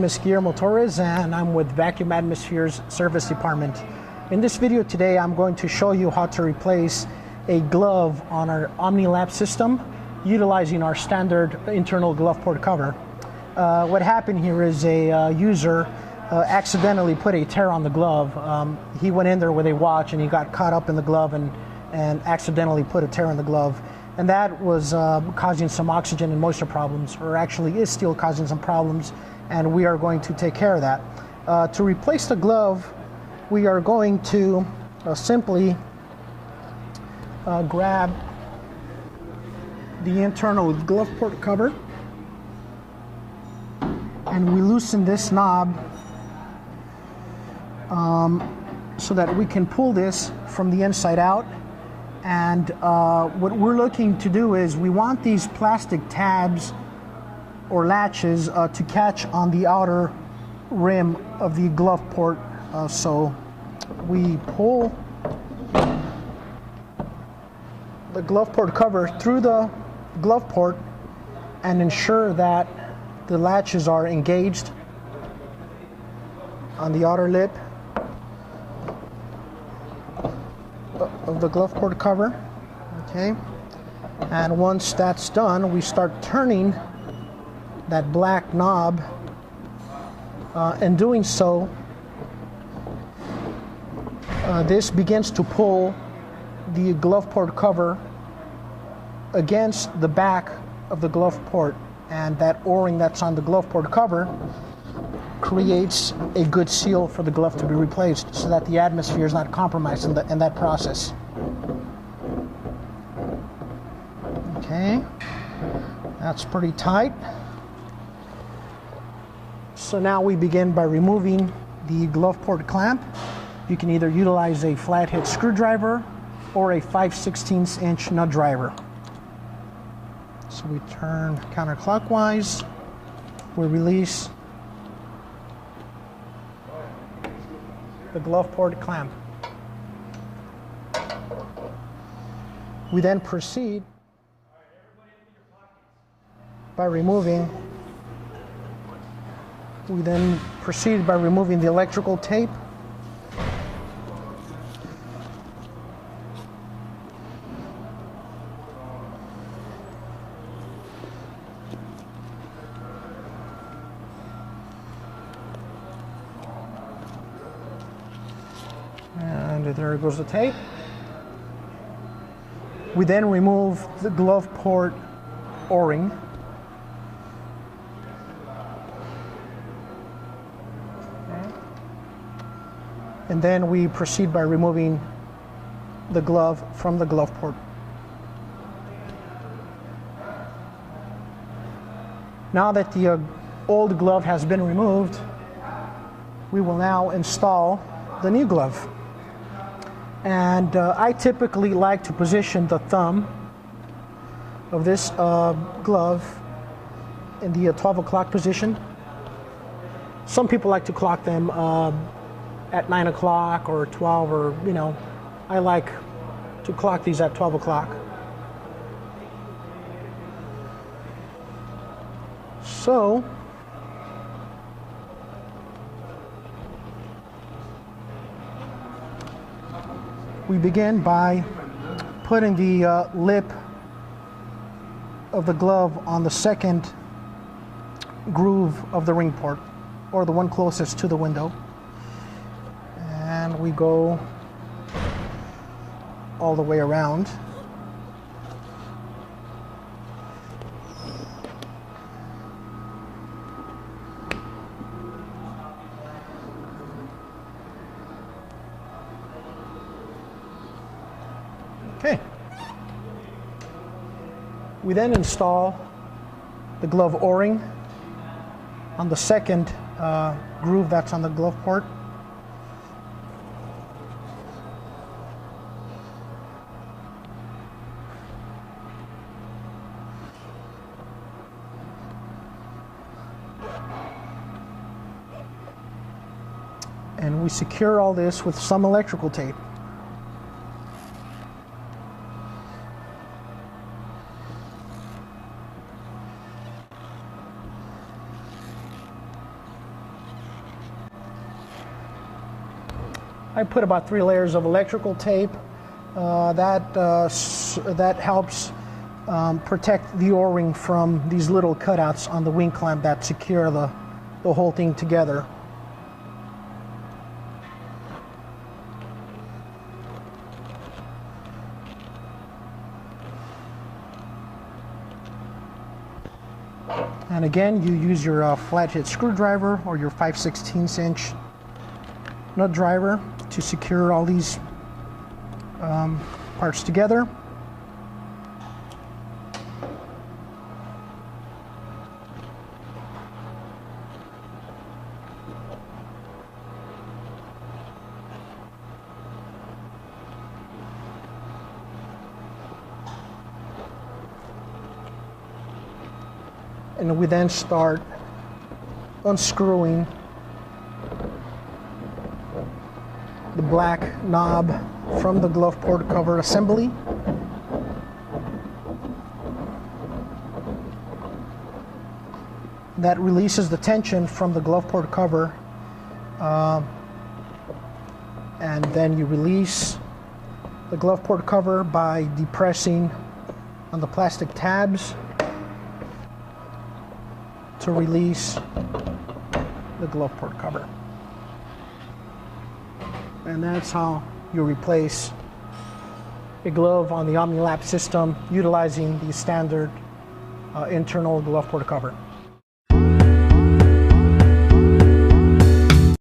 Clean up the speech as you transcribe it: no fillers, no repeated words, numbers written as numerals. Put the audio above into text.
name is Guillermo Torres and I'm with Vacuum Atmospheres Service Department. In this video today I'm going to show you how to replace a glove on our OmniLab system utilizing our standard internal glove port cover. What happened here is a user accidentally put a tear on the glove. He went in there with a watch and he got caught up in the glove and accidentally put a tear in the glove. And that was causing some oxygen and moisture problems, or actually is still causing some problems, and we are going to take care of that. To replace the glove, we are going to simply grab the internal glove port cover, and we loosen this knob so that we can pull this from the inside out. And what we're looking to do is we want these plastic tabs or latches to catch on the outer rim of the glove port. So we pull the glove port cover through the glove port and ensure that the latches are engaged on the outer lip of the glove port cover. Okay, and once that's done, we start turning that black knob. In doing so, this begins to pull the glove port cover against the back of the glove port, and that O-ring that's on the glove port cover creates a good seal for the glove to be replaced so that the atmosphere is not compromised in that process. Okay, that's pretty tight. So now we begin by removing the glove port clamp. You can either utilize a flathead screwdriver or a 5/16 inch nut driver. So we turn counterclockwise, we release the glove port clamp. We then proceed by removing the electrical tape. And there goes the tape. We then remove the glove port O-ring. And then we proceed by removing the glove from the glove port. Now that the old glove has been removed, we will now install the new glove. And I typically like to position the thumb of this glove in the 12 o'clock position. Some people like to clock them at 9 o'clock or 12, or, you know, I like to clock these at 12 o'clock. So we begin by putting the lip of the glove on the second groove of the ring port, or the one closest to the window. And we go all the way around. Okay. We then install the glove O-ring on the second groove that's on the glove port. And we secure all this with some electrical tape. I put about 3 layers of electrical tape. That helps protect the O-ring from these little cutouts on the wing clamp that secure the whole thing together. And again, you use your flathead screwdriver or your 5/16" nut driver to secure all these parts together. And we then start unscrewing the black knob from the glove port cover assembly. That releases the tension from the glove port cover, and then you release the glove port cover by depressing on the plastic tabs to release the glove port cover. And that's how you replace a glove on the OmniLap system utilizing the standard internal glove port cover.